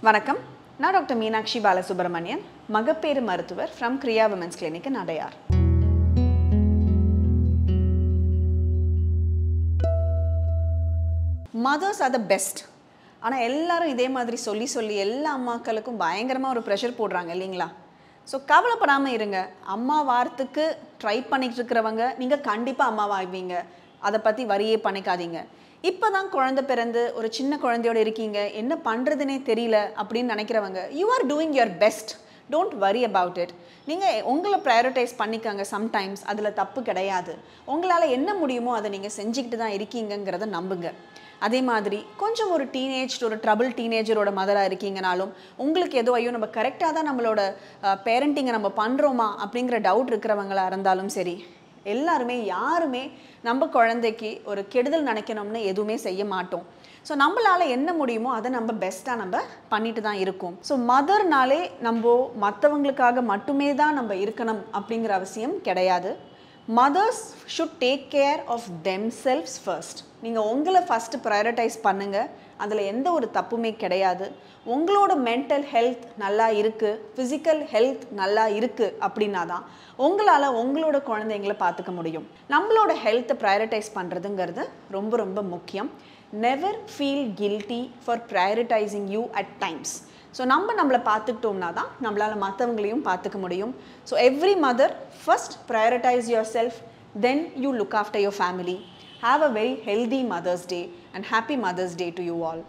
வணக்கம். நான் டாக்டர் மீனாட்சி பாலசுப்ரமணியன், மகப்பேறு மருத்துவர் from Kriya Women's Clinic in Adayar. Mothers are the best. ஆனால் எல்லாரும் இதே மாதிரி சொல்லி எல்லா அம்மாக்களுக்கும் பயங்கரமாக ஒரு ப்ரெஷர் போடுறாங்க இல்லைங்களா? ஸோ கவலைப்படாமல் இருங்க. அம்மா வாரத்துக்கு ட்ரை பண்ணிட்டு இருக்கிறவங்க நீங்கள் கண்டிப்பாக அம்மாவாகுவீங்க. அதை பற்றி வரியே பண்ணிக்காதீங்க. இப்போ தான் குழந்தை பிறந்து ஒரு சின்ன குழந்தையோடு இருக்கீங்க, என்ன பண்ணுறதுனே தெரியல அப்படின்னு நினைக்கிறவங்க, you are doing your best. Don't worry about it. நீங்கள் உங்களை ப்ரையாரிட்டைஸ் பண்ணிக்கோங்க. சம்டைம்ஸ் அதில் தப்பு கிடையாது. உங்களால் என்ன முடியுமோ அதை நீங்கள் செஞ்சுக்கிட்டு தான் இருக்கீங்கிறத நம்புங்க. அதே மாதிரி கொஞ்சம் ஒரு ட்ரபிள் டீனேஜரோட மதராக இருக்கீங்கனாலும் உங்களுக்கு ஏதோ ஐயோ நம்ம கரெக்டாக தான் நம்மளோட பேரண்டிங்கை நம்ம பண்ணுறோமா அப்படிங்கிற டவுட் இருக்கிறவங்களா இருந்தாலும் சரி, எல்லாருமே யாருமே நம்ம குழந்தைக்கு ஒரு கெடுதல் நினைக்கணும்னு எதுவுமே செய்ய மாட்டோம். ஸோ நம்மளால் என்ன முடியுமோ அதை நம்ம பெஸ்ட்டாக நம்ம பண்ணிட்டு தான் இருக்கோம். ஸோ மதர்னாலே நம்ம மற்றவங்களுக்காக மட்டுமே தான் நம்ம இருக்கணும் அப்படிங்கிற அவசியம் கிடையாது. Mothers should take care of themselves first. நீங்கள் உங்களை ஃபஸ்ட்டு ப்ரையாரிட்டைஸ் பண்ணுங்கள். அதில் எந்த ஒரு தப்புமே கிடையாது. உங்களோட மென்டல் ஹெல்த் நல்லா இருக்குது, ஃபிசிக்கல் ஹெல்த் நல்லா இருக்குது அப்படின்னா தான் உங்களால் உங்களோட குழந்தைங்களை பார்த்துக்க முடியும். நம்மளோட ஹெல்த்தை ப்ரையாரிட்டைஸ் பண்ணுறதுங்கிறது ரொம்ப ரொம்ப முக்கியம். Never feel guilty for prioritising you at times. So நம்மளை பார்த்துக்கிட்டோம்னா தான் நம்மளால் மற்றவங்களையும் பார்த்துக்க முடியும். So every mother first prioritise yourself, then you look after your family. Have a very healthy Mother's Day and happy Mother's Day to you all.